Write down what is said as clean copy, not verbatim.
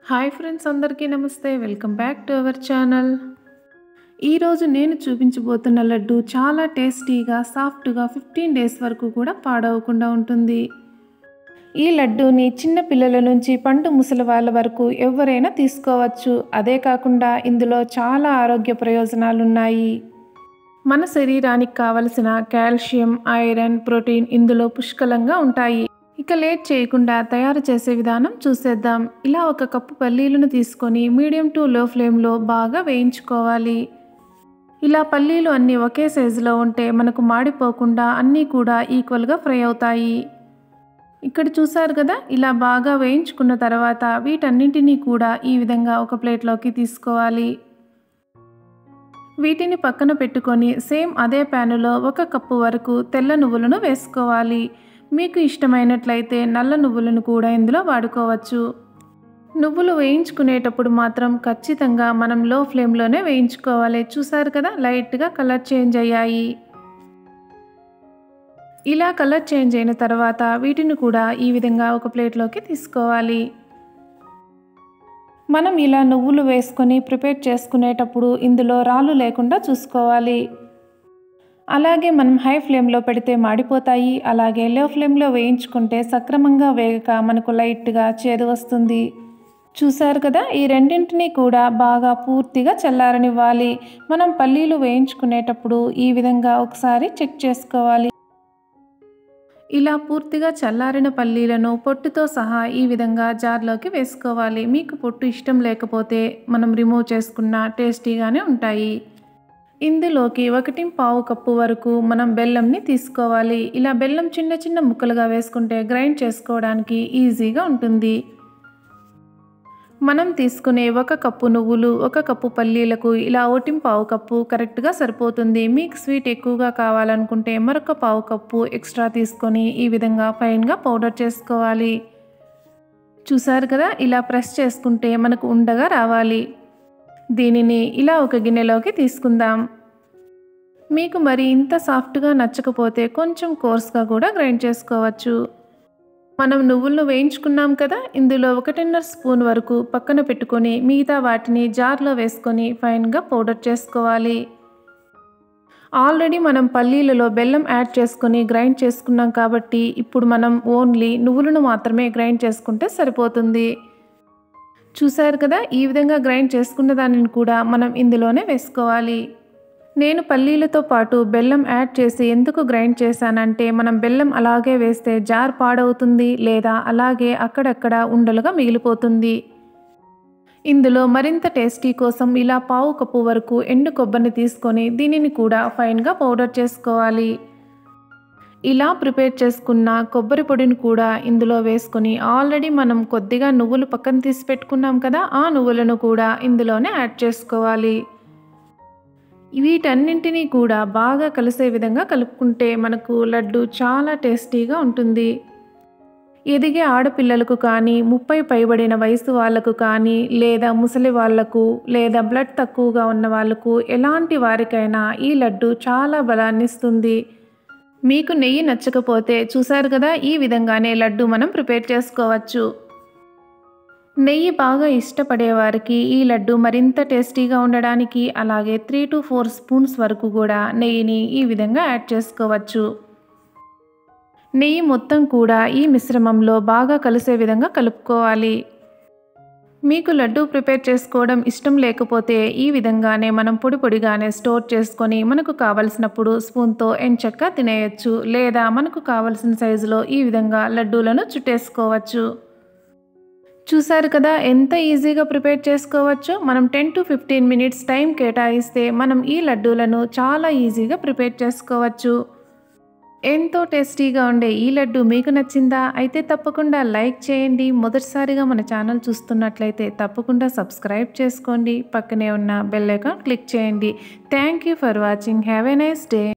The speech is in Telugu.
హాయ్ ఫ్రెండ్స్, అందరికీ నమస్తే. Welcome back to our channel. ఈరోజు నేను చూపించబోతున్న లడ్డు చాలా టేస్టీగా, సాఫ్ట్గా 15 డేస్ వరకు కూడా పాడవకుండా ఉంటుంది. ఈ లడ్డూని చిన్న పిల్లల నుంచి పండు ముసలి వాళ్ళ వరకు ఎవరైనా తీసుకోవచ్చు. అదే కాకుండా ఇందులో చాలా ఆరోగ్య ప్రయోజనాలు ఉన్నాయి. మన శరీరానికి కావలసిన కాల్షియం, ఐరన్, ప్రోటీన్ ఇందులో పుష్కలంగా ఉంటాయి. ఇక లేట్ చేయకుండా తయారు చేసే విధానం చూసేద్దాం. ఇలా ఒక కప్పు పల్లీలను తీసుకొని మీడియం టు లో ఫ్లేమ్లో బాగా వేయించుకోవాలి. ఇలా పల్లీలు అన్నీ ఒకే సైజులో ఉంటే మనకు మాడిపోకుండా అన్నీ కూడా ఈక్వల్గా ఫ్రై అవుతాయి. ఇక్కడ చూసారు కదా, ఇలా బాగా వేయించుకున్న తర్వాత వీటన్నింటినీ కూడా ఈ విధంగా ఒక ప్లేట్లోకి తీసుకోవాలి. వీటిని పక్కన పెట్టుకొని సేమ్ అదే ప్యానులో 1 కప్పు వరకు తెల్ల నువ్వులను వేసుకోవాలి. మీకు ఇష్టమైనట్లయితే నల్ల నువ్వులను కూడా ఇందులో వాడుకోవచ్చు. నువ్వులు వేయించుకునేటప్పుడు మాత్రం ఖచ్చితంగా మనం లో ఫ్లేమ్లోనే వేయించుకోవాలి. చూసారు కదా, లైట్గా కలర్ చేంజ్ అయ్యాయి. ఇలా కలర్ చేంజ్ అయిన తర్వాత వీటిని కూడా ఈ విధంగా ఒక ప్లేట్లోకి తీసుకోవాలి. మనం ఇలా నువ్వులు వేసుకొని ప్రిపేర్ చేసుకునేటప్పుడు ఇందులో రాళ్ళు లేకుండా చూసుకోవాలి. అలాగే మనం హై ఫ్లేమ్లో పెడితే మాడిపోతాయి. అలాగే లో ఫ్లేమ్లో వేయించుకుంటే సక్రమంగా వేగక మనకు లైట్గా చేదు వస్తుంది. చూసారు కదా, ఈ రెండింటినీ కూడా బాగా పూర్తిగా చల్లారనివ్వాలి. మనం పల్లీలు వేయించుకునేటప్పుడు ఈ విధంగా ఒకసారి చెక్ చేసుకోవాలి. ఇలా పూర్తిగా చల్లారిన పల్లీలను పొట్టుతో సహా ఈ విధంగా జార్లోకి వేసుకోవాలి. మీకు పొట్టు ఇష్టం లేకపోతే మనం రిమూవ్ చేసుకున్న టేస్టీగానే ఉంటాయి. ఇందులోకి 1.5 కప్పు వరకు మనం బెల్లంని తీసుకోవాలి. ఇలా బెల్లం చిన్న చిన్న ముక్కలుగా వేసుకుంటే గ్రైండ్ చేసుకోవడానికి ఈజీగా ఉంటుంది. మనం తీసుకునే 1 కప్పు నువ్వులు, 1 కప్పు పల్లీలకు ఇలా 1.5 కప్పు కరెక్ట్గా సరిపోతుంది. మీకు స్వీట్ ఎక్కువగా కావాలనుకుంటే మరొక 1/2 కప్పు ఎక్స్ట్రా తీసుకొని ఈ విధంగా ఫైన్గా పౌడర్ చేసుకోవాలి. చూసారు కదా, ఇలా ప్రెస్ చేసుకుంటే మనకు ఉండగా రావాలి. దీనిని ఇలా ఒక గిన్నెలోకి తీసుకుందాం. మీకు మరి ఇంత సాఫ్ట్గా నచ్చకపోతే కొంచెం కోర్స్గా కూడా గ్రైండ్ చేసుకోవచ్చు. మనం నువ్వులను వేయించుకున్నాం కదా, ఇందులో 1.5 స్పూన్ వరకు పక్కన పెట్టుకొని మిగతా వాటిని జార్లో వేసుకొని ఫైన్గా పౌడర్ చేసుకోవాలి. ఆల్రెడీ మనం పల్లీలలో బెల్లం యాడ్ చేసుకొని గ్రైండ్ చేసుకున్నాం కాబట్టి ఇప్పుడు మనం ఓన్లీ నువ్వులను మాత్రమే గ్రైండ్ చేసుకుంటే సరిపోతుంది. చూసారు కదా, ఈ విధంగా గ్రైండ్ చేసుకున్న దానిని కూడా మనం ఇందులోనే వేసుకోవాలి. నేను పల్లీలతో పాటు బెల్లం యాడ్ చేసి ఎందుకు గ్రైండ్ చేశానంటే మనం బెల్లం అలాగే వేస్తే జార్ పాడవుతుంది, లేదా అలాగే అక్కడక్కడ ఉండలుగా మిగిలిపోతుంది. ఇందులో మరింత టేస్టీ కోసం ఇలా 1/4 కప్పు వరకు ఎండు కొబ్బరిని తీసుకొని దీనిని కూడా ఫైన్గా పౌడర్ చేసుకోవాలి. ఇలా ప్రిపేర్ చేసుకున్న కొబ్బరి పొడిని కూడా ఇందులో వేసుకొని ఆల్రెడీ మనం కొద్దిగా నువ్వులు పక్కన తీసి పెట్టుకున్నాం కదా, ఆ నువ్వులను కూడా ఇందులోనే యాడ్ చేసుకోవాలి. వీటన్నింటినీ కూడా బాగా కలిసే విధంగా కలుపుకుంటే మనకు లడ్డు చాలా టేస్టీగా ఉంటుంది. ఎదిగే ఆడపిల్లలకు కానీ, 30 పైబడిన వయసు వాళ్ళకు కానీ, లేదా ముసలి వాళ్లకు, లేదా బ్లడ్ తక్కువగా ఉన్న వాళ్ళకు, ఎలాంటి వారికైనా ఈ లడ్డు చాలా బలాన్ని ఇస్తుంది. మీకు నెయ్యి నచ్చకపోతే చూసారు కదా, ఈ విధంగానే లడ్డు మనం ప్రిపేర్ చేసుకోవచ్చు. నెయ్యి బాగా ఇష్టపడే వారికి ఈ లడ్డు మరింత టేస్టీగా ఉండడానికి అలాగే 3 to 4 స్పూన్స్ వరకు కూడా నెయ్యిని ఈ విధంగా యాడ్ చేసుకోవచ్చు. నెయ్యి మొత్తం కూడా ఈ మిశ్రమంలో బాగా కలిసే విధంగా కలుపుకోవాలి. మీకు లడ్డు ప్రిపేర్ చేసుకోవడం ఇష్టం లేకపోతే ఈ విధంగానే మనం పొడి పొడిగానే స్టోర్ చేసుకొని మనకు కావలసినప్పుడు స్పూన్తో ఎంచక్కా తినేయచ్చు, లేదా మనకు కావలసిన సైజులో ఈ విధంగా లడ్డూలను చుట్టేసుకోవచ్చు. చూసారు కదా, ఎంత ఈజీగా ప్రిపేర్ చేసుకోవచ్చు. మనం 10 to 15 మినిట్స్ టైం కేటాయిస్తే మనం ఈ లడ్డూలను చాలా ఈజీగా ప్రిపేర్ చేసుకోవచ్చు. ఎంతో టేస్టీగా ఉండే ఈ లడ్డు మీకు నచ్చిందా? అయితే తప్పకుండా లైక్ చేయండి. మొదటిసారిగా మన ఛానల్ చూస్తున్నట్లయితే తప్పకుండా సబ్స్క్రైబ్ చేసుకోండి. పక్కనే ఉన్న బెల్ ఐకాన్ క్లిక్ చేయండి. Thank you for watching. Have a nice day.